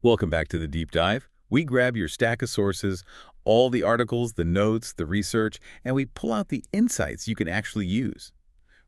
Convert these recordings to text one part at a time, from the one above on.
Welcome back to the Deep Dive. We grab your stack of sources, all the articles, the notes, the research, and we pull out the insights you can actually use.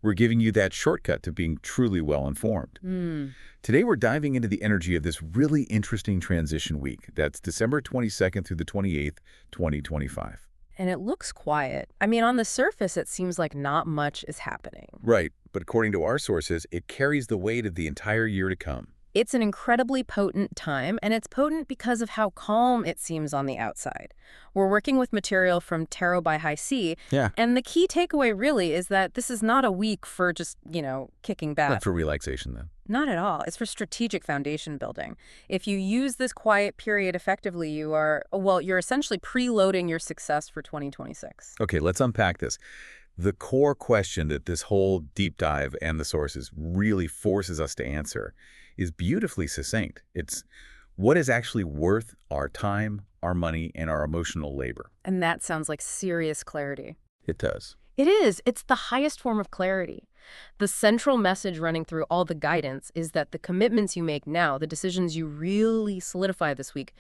We're giving you that shortcut to being truly well-informed. Hmm. Today, we're diving into the energy of this really interesting transition week. That's December 22nd through the 28th, 2025. And it looks quiet. I mean, on the surface, it seems like not much is happening. Right, but according to our sources, it carries the weight of the entire year to come. It's an incredibly potent time, and it's potent because of how calm it seems on the outside. We're working with material from Tarot by High C, Yeah. and the key takeaway really is that this is not a week for just, kicking back. Not for relaxation, then. Not at all. It's for strategic foundation building. If you use this quiet period effectively, you're essentially preloading your success for 2026. Okay, let's unpack this. The core question that this whole deep dive and the sources really forces us to answer is beautifully succinct. It's what is actually worth our time, our money, and our emotional labor. And that sounds like serious clarity. It does. It is. It's the highest form of clarity. The central message running through all the guidance is that the commitments you make now, the decisions you really solidify this week,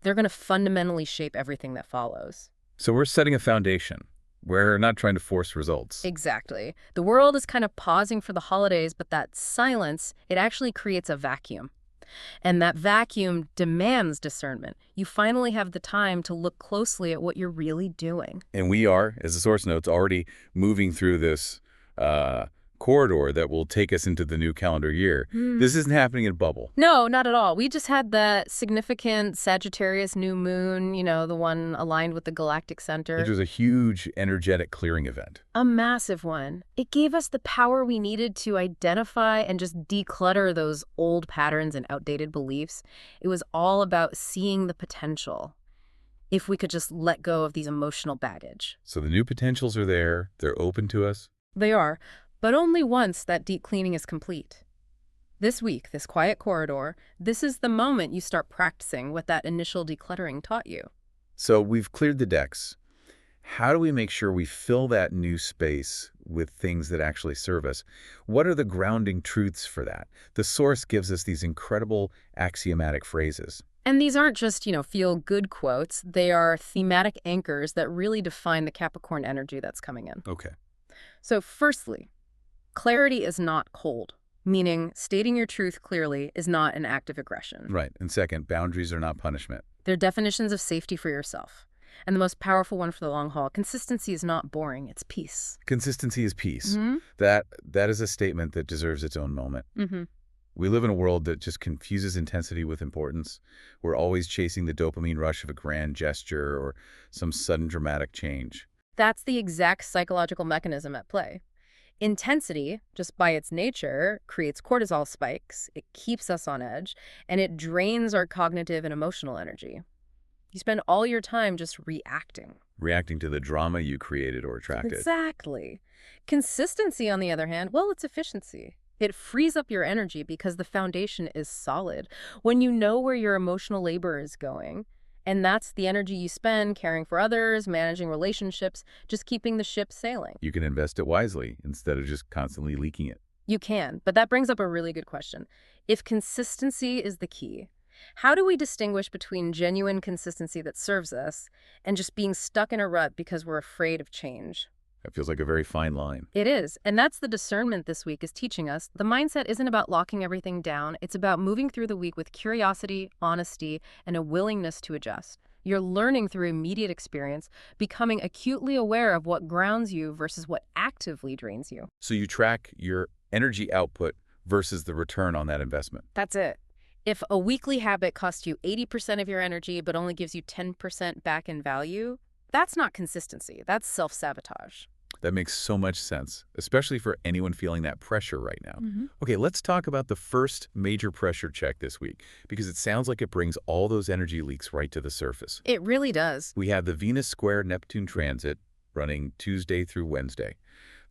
they're going to fundamentally shape everything that follows. So we're setting a foundation. We're not trying to force results. Exactly. The world is kind of pausing for the holidays, but that silence, it actually creates a vacuum. And that vacuum demands discernment. You finally have the time to look closely at what you're really doing. And we are, as the source notes, already moving through this corridor that will take us into the new calendar year. This isn't happening in a bubble. No, not at all. We just had that significant Sagittarius new moon, the one aligned with the galactic center. Which was a huge energetic clearing event. A massive one. It gave us the power we needed to identify and just declutter those old patterns and outdated beliefs. It was all about seeing the potential. If we could just let go of these emotional baggage. So the new potentials are there. They're open to us. They are, but only once that deep cleaning is complete. This week, this quiet corridor, this is the moment you start practicing what that initial decluttering taught you. So we've cleared the decks. How do we make sure we fill that new space with things that actually serve us? What are the grounding truths for that? The source gives us these incredible axiomatic phrases. And these aren't just, feel-good quotes. They are thematic anchors that really define the Capricorn energy that's coming in. Okay. So firstly, clarity is not cold, meaning stating your truth clearly is not an act of aggression. Right. And second, boundaries are not punishment. They're definitions of safety for yourself. And the most powerful one for the long haul, consistency is not boring, it's peace. Consistency is peace. Mm-hmm. That is a statement that deserves its own moment. Mm-hmm. We live in a world that just confuses intensity with importance. We're always chasing the dopamine rush of a grand gesture or some sudden dramatic change. That's the exact psychological mechanism at play. Intensity, just by its nature, creates cortisol spikes, it keeps us on edge, and it drains our cognitive and emotional energy. You spend all your time just reacting. Reacting to the drama you created or attracted. Exactly. Consistency, on the other hand, well, it's efficiency. It frees up your energy because the foundation is solid. When you know where your emotional labor is going, and that's the energy you spend caring for others, managing relationships, just keeping the ship sailing. You can invest it wisely instead of just constantly leaking it. You can, but that brings up a really good question. If consistency is the key, how do we distinguish between genuine consistency that serves us and just being stuck in a rut because we're afraid of change? That feels like a very fine line. It is, and that's the discernment this week is teaching us. The mindset isn't about locking everything down. It's about moving through the week with curiosity, honesty, and a willingness to adjust. You're learning through immediate experience, becoming acutely aware of what grounds you versus what actively drains you. So you track your energy output versus the return on that investment. That's it. If a weekly habit costs you 80% of your energy but only gives you 10% back in value, that's not consistency. That's self-sabotage. That makes so much sense, especially for anyone feeling that pressure right now. Mm-hmm. Okay, let's talk about the first major pressure check this week, because it sounds like it brings all those energy leaks right to the surface. It really does. We have the Venus square Neptune transit running Tuesday through Wednesday.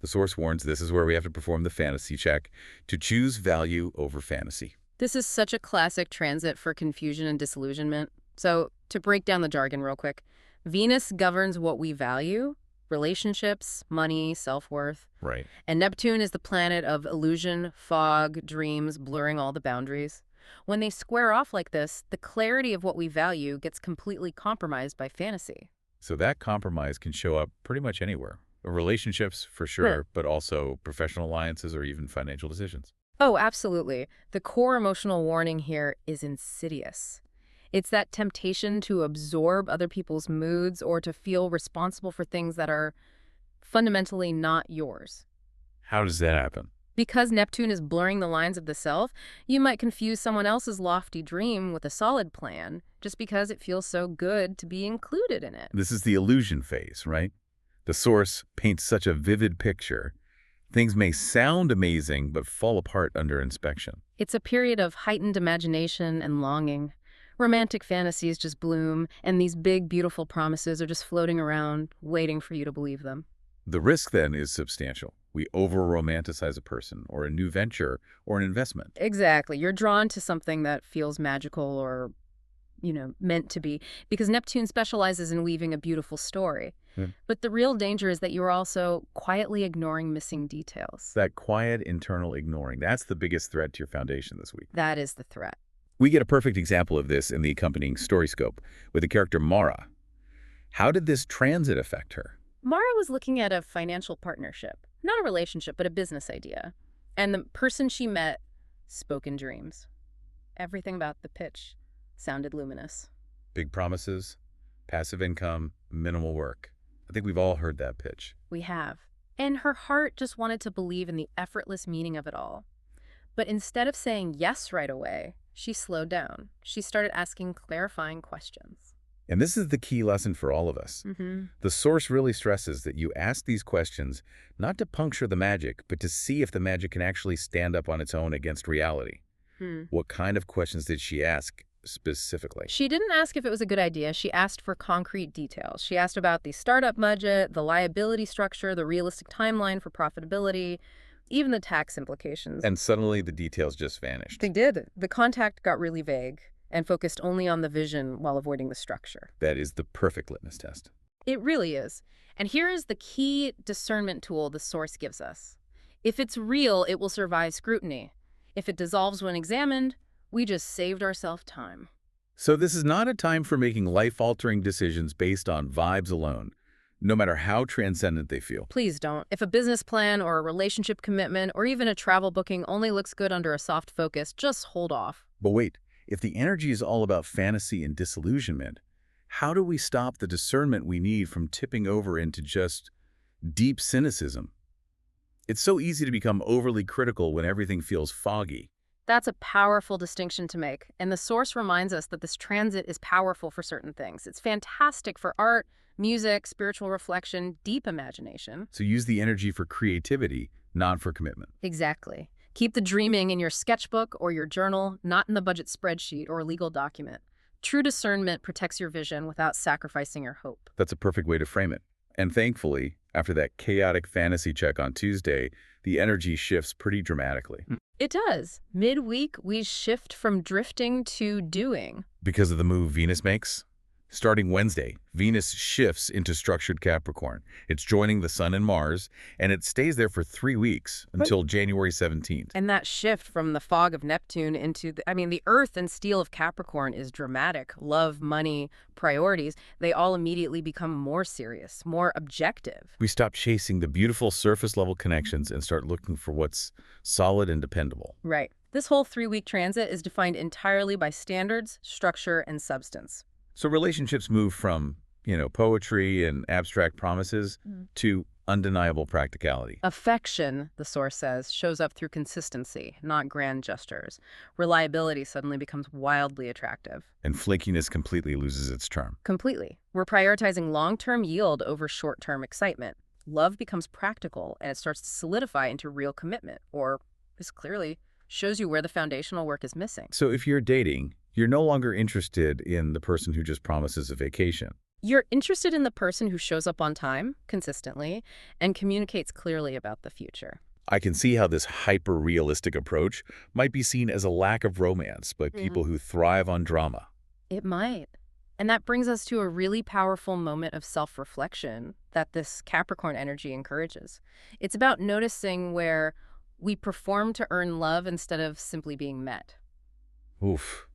The source warns this is where we have to perform the fantasy check to choose value over fantasy. This is such a classic transit for confusion and disillusionment. So, to break down the jargon real quick, Venus governs what we value, relationships, money, self-worth. Right. And Neptune is the planet of illusion, fog, dreams, blurring all the boundaries. When they square off like this, the clarity of what we value gets completely compromised by fantasy. So that compromise can show up pretty much anywhere. Relationships, for Right. sure, but also professional alliances or even financial decisions. Oh, absolutely. The core emotional warning here is insidious. It's that temptation to absorb other people's moods or to feel responsible for things that are fundamentally not yours. How does that happen? Because Neptune is blurring the lines of the self, you might confuse someone else's lofty dream with a solid plan just because it feels so good to be included in it. This is the illusion phase, right? The source paints such a vivid picture. Things may sound amazing, but fall apart under inspection. It's a period of heightened imagination and longing. Romantic fantasies just bloom, and these big, beautiful promises are just floating around, waiting for you to believe them. The risk then is substantial. We over-romanticize a person or a new venture or an investment. Exactly. You're drawn to something that feels magical or, meant to be, because Neptune specializes in weaving a beautiful story. Yeah. But the real danger is that you're also quietly ignoring missing details. That quiet internal ignoring, that's the biggest threat to your foundation this week. That is the threat. We get a perfect example of this in the accompanying StoryScope with the character Mara. How did this transit affect her? Mara was looking at a financial partnership, not a relationship, but a business idea. And the person she met spoke in dreams. Everything about the pitch sounded luminous. Big promises, passive income, minimal work. I think we've all heard that pitch. We have. And her heart just wanted to believe in the effortless meaning of it all. But instead of saying yes right away, she slowed down. She started asking clarifying questions. And this is the key lesson for all of us. The source really stresses that you ask these questions not to puncture the magic, but to see if the magic can actually stand up on its own against reality. What kind of questions did she ask specifically? She didn't ask if it was a good idea. She asked for concrete details. She asked about the startup budget, the liability structure, the realistic timeline for profitability, even the tax implications. And suddenly the details just vanished. They did. The contact got really vague and focused only on the vision while avoiding the structure. That is the perfect litmus test. It really is. And here is the key discernment tool the source gives us. If it's real, it will survive scrutiny. If it dissolves when examined, we just saved ourselves time. So this is not a time for making life-altering decisions based on vibes alone, no matter how transcendent they feel. Please don't. If a business plan or a relationship commitment or even a travel booking only looks good under a soft focus, just hold off. But wait, if the energy is all about fantasy and disillusionment, how do we stop the discernment we need from tipping over into just deep cynicism? It's so easy to become overly critical when everything feels foggy. That's a powerful distinction to make, and the source reminds us that this transit is powerful for certain things. It's fantastic for art, music, spiritual reflection, deep imagination. So use the energy for creativity, not for commitment. Exactly. Keep the dreaming in your sketchbook or your journal, not in the budget spreadsheet or a legal document. True discernment protects your vision without sacrificing your hope. That's a perfect way to frame it. And thankfully, after that chaotic fantasy check on Tuesday, the energy shifts pretty dramatically. It does. Midweek, we shift from drifting to doing. Because of the move Venus makes? Starting Wednesday, Venus shifts into structured Capricorn. It's joining the Sun and Mars, and it stays there for 3 weeks until January 17th. And that shift from the fog of Neptune into, the earth and steel of Capricorn is dramatic. Love, money, priorities, they all immediately become more serious, more objective. We stop chasing the beautiful surface-level connections and start looking for what's solid and dependable. Right. This whole 3-week transit is defined entirely by standards, structure, and substance. So relationships move from, poetry and abstract promises to undeniable practicality. Affection, the source says, shows up through consistency, not grand gestures. Reliability suddenly becomes wildly attractive. And flakiness completely loses its charm. Completely. We're prioritizing long-term yield over short-term excitement. Love becomes practical, and it starts to solidify into real commitment, or this clearly shows you where the foundational work is missing. So if you're dating, you're no longer interested in the person who just promises a vacation. You're interested in the person who shows up on time, consistently, and communicates clearly about the future. I can see how this hyper-realistic approach might be seen as a lack of romance by people who thrive on drama. It might. And that brings us to a really powerful moment of self-reflection that this Capricorn energy encourages. It's about noticing where we perform to earn love instead of simply being met. Oof.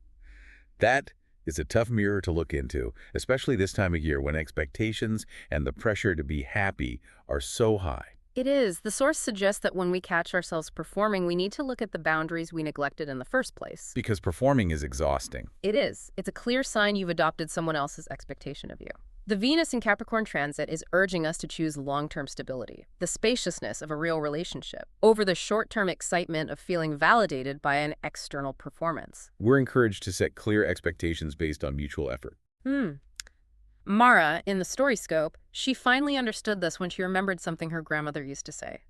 That is a tough mirror to look into, especially this time of year when expectations and the pressure to be happy are so high. It is. The source suggests that when we catch ourselves performing, we need to look at the boundaries we neglected in the first place. Because performing is exhausting. It is. It's a clear sign you've adopted someone else's expectation of you. The Venus in Capricorn transit is urging us to choose long-term stability, the spaciousness of a real relationship, over the short-term excitement of feeling validated by an external performance. We're encouraged to set clear expectations based on mutual effort. Mara, in the StoryScope, she finally understood this when she remembered something her grandmother used to say.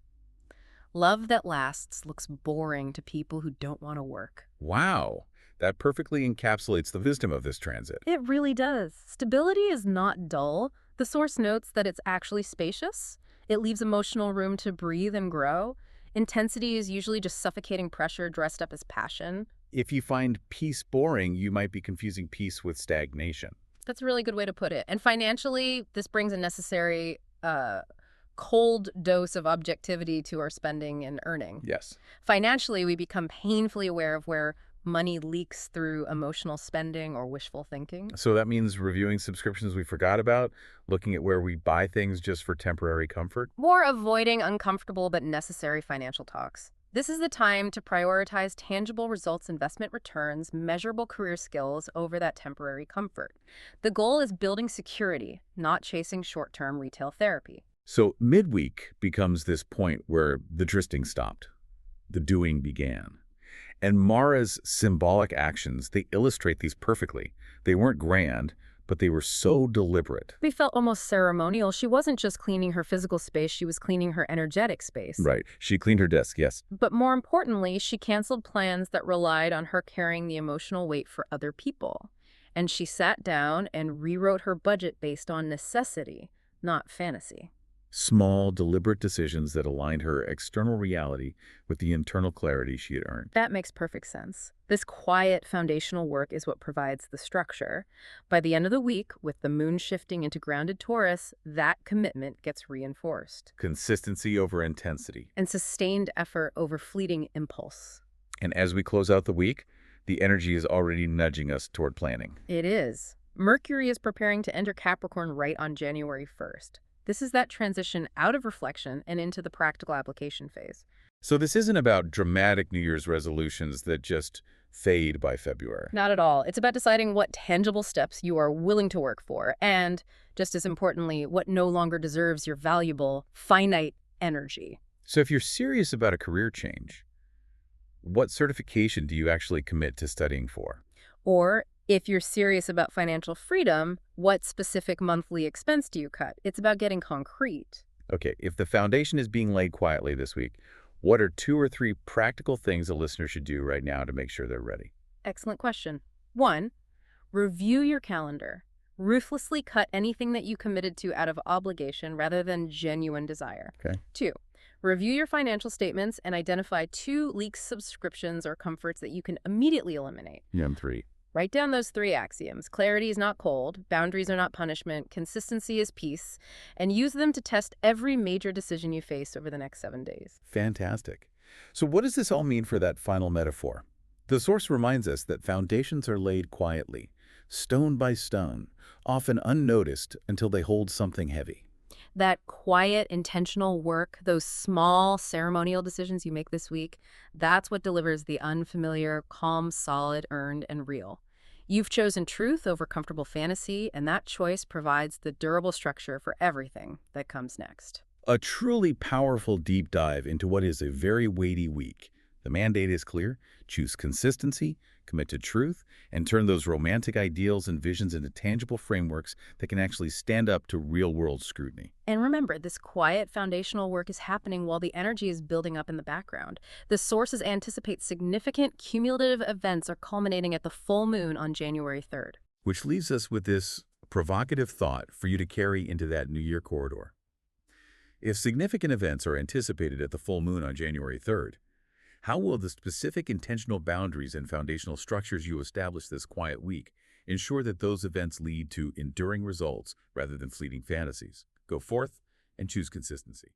Love that lasts looks boring to people who don't want to work. Wow, that perfectly encapsulates the wisdom of this transit. It really does. Stability is not dull. The source notes that it's actually spacious. It leaves emotional room to breathe and grow. Intensity is usually just suffocating pressure dressed up as passion. If you find peace boring, you might be confusing peace with stagnation. That's a really good way to put it. And financially, this brings a necessary cold dose of objectivity to our spending and earning. Yes. Financially, we become painfully aware of where money leaks through emotional spending or wishful thinking. So that means reviewing subscriptions we forgot about, looking at where we buy things just for temporary comfort. Or avoiding uncomfortable but necessary financial talks. This is the time to prioritize tangible results, investment returns, measurable career skills over that temporary comfort. The goal is building security, not chasing short-term retail therapy. So midweek becomes this point where the trysting stopped. The doing began. And Mara's symbolic actions, they illustrate these perfectly. They weren't grand, but they were so deliberate. They felt almost ceremonial. She wasn't just cleaning her physical space, she was cleaning her energetic space. Right. She cleaned her desk, yes. But more importantly, she canceled plans that relied on her carrying the emotional weight for other people. And she sat down and rewrote her budget based on necessity, not fantasy. Small, deliberate decisions that aligned her external reality with the internal clarity she had earned. That makes perfect sense. This quiet foundational work is what provides the structure. By the end of the week, with the moon shifting into grounded Taurus, that commitment gets reinforced. Consistency over intensity. And sustained effort over fleeting impulse. And as we close out the week, the energy is already nudging us toward planning. It is. Mercury is preparing to enter Capricorn right on January 1st. This is that transition out of reflection and into the practical application phase. So this isn't about dramatic New Year's resolutions that just fade by February. Not at all. It's about deciding what tangible steps you are willing to work for, and, just as importantly, what no longer deserves your valuable, finite energy. So if you're serious about a career change, what certification do you actually commit to studying for? Or, if you're serious about financial freedom, what specific monthly expense do you cut? It's about getting concrete. Okay, if the foundation is being laid quietly this week, what are 2 or 3 practical things a listener should do right now to make sure they're ready? Excellent question. 1, review your calendar. Ruthlessly cut anything that you committed to out of obligation rather than genuine desire. Okay. 2, review your financial statements and identify 2 leaked subscriptions or comforts that you can immediately eliminate. Yeah, 3. Write down those 3 axioms. Clarity is not cold, boundaries are not punishment, consistency is peace, and use them to test every major decision you face over the next 7 days. Fantastic. So what does this all mean for that final metaphor? The source reminds us that foundations are laid quietly, stone by stone, often unnoticed until they hold something heavy. That quiet, intentional work, those small ceremonial decisions you make this week, that's what delivers the unfamiliar, calm, solid, earned, and real. You've chosen truth over comfortable fantasy, and that choice provides the durable structure for everything that comes next. A truly powerful deep dive into what is a very weighty week. The mandate is clear. Choose consistency, commit to truth, and turn those romantic ideals and visions into tangible frameworks that can actually stand up to real-world scrutiny. And remember, this quiet foundational work is happening while the energy is building up in the background. The sources anticipate significant cumulative events are culminating at the full moon on January 3rd. Which leaves us with this provocative thought for you to carry into that New Year corridor. If significant events are anticipated at the full moon on January 3rd, how will the specific intentional boundaries and foundational structures you establish this quiet week ensure that those events lead to enduring results rather than fleeting fantasies? Go forth and choose consistency.